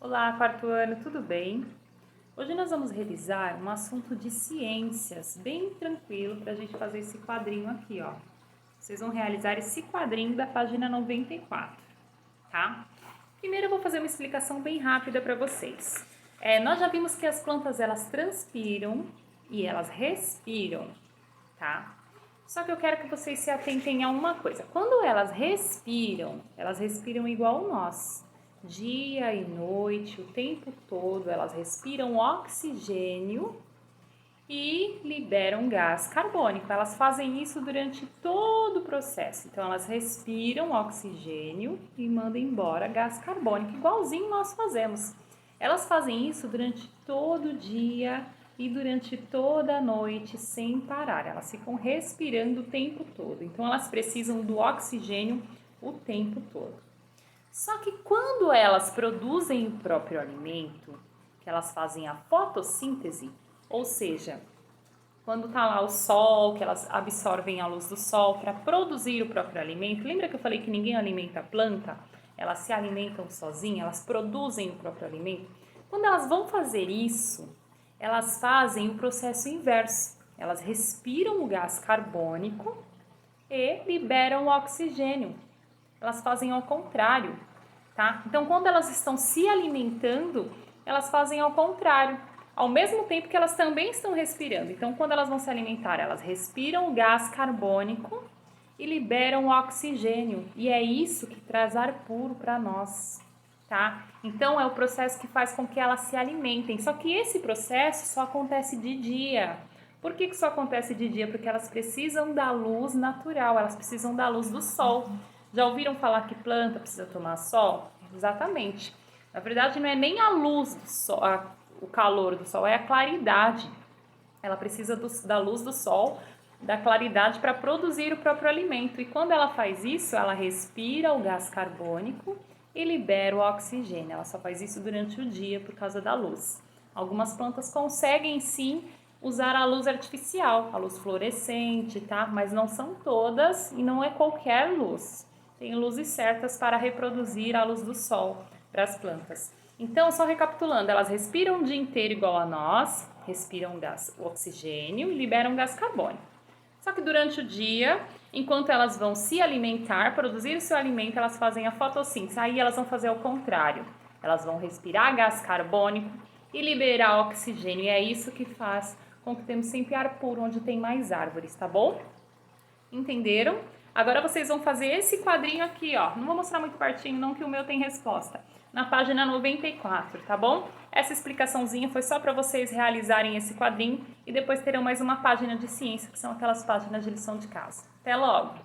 Olá, quarto ano, tudo bem? Hoje nós vamos revisar um assunto de ciências, bem tranquilo, para a gente fazer esse quadrinho aqui, ó. Vocês vão realizar esse quadrinho da página 94, tá? Primeiro eu vou fazer uma explicação bem rápida para vocês. Nós já vimos que as plantas, elas transpiram e elas respiram, tá? Só que eu quero que vocês se atentem a uma coisa. Quando elas respiram igual nós. Dia e noite, o tempo todo, elas respiram oxigênio e liberam gás carbônico. Elas fazem isso durante todo o processo. Então, elas respiram oxigênio e mandam embora gás carbônico, igualzinho nós fazemos. Elas fazem isso durante todo o dia e durante toda a noite, sem parar. Elas ficam respirando o tempo todo. Então, elas precisam do oxigênio o tempo todo. Só que quando elas produzem o próprio alimento, que elas fazem a fotossíntese, ou seja, quando está lá o sol, que elas absorvem a luz do sol para produzir o próprio alimento. Lembra que eu falei que ninguém alimenta a planta? Elas se alimentam sozinhas, elas produzem o próprio alimento. Quando elas vão fazer isso, elas fazem o processo inverso. Elas respiram o gás carbônico e liberam o oxigênio. Elas fazem ao contrário, tá? Então, quando elas estão se alimentando, elas fazem ao contrário, ao mesmo tempo que elas também estão respirando. Então, quando elas vão se alimentar, elas respiram o gás carbônico e liberam o oxigênio. E é isso que traz ar puro para nós, tá? Então, é o processo que faz com que elas se alimentem. Só que esse processo só acontece de dia. Por que isso acontece de dia? Porque elas precisam da luz natural, elas precisam da luz do sol. Já ouviram falar que planta precisa tomar sol? Exatamente. Na verdade, não é nem a luz do sol, o calor do sol, é a claridade. Ela precisa da luz do sol, da claridade para produzir o próprio alimento. E quando ela faz isso, ela respira o gás carbônico e libera o oxigênio. Ela só faz isso durante o dia por causa da luz. Algumas plantas conseguem sim usar a luz artificial, a luz fluorescente, tá? Mas não são todas e não é qualquer luz. Tem luzes certas para reproduzir a luz do sol para as plantas. Então, só recapitulando, elas respiram o dia inteiro igual a nós, respiram o oxigênio e liberam gás carbônico. Só que durante o dia, enquanto elas vão se alimentar, produzir o seu alimento, elas fazem a fotossíntese. Aí elas vão fazer o contrário. Elas vão respirar gás carbônico e liberar oxigênio. E é isso que faz com que temos sempre ar puro onde tem mais árvores, tá bom? Entenderam? Agora vocês vão fazer esse quadrinho aqui, ó. Não vou mostrar muito pertinho não, que o meu tem resposta. Na página 94, tá bom? Essa explicaçãozinha foi só para vocês realizarem esse quadrinho e depois terão mais uma página de ciência, que são aquelas páginas de lição de casa. Até logo!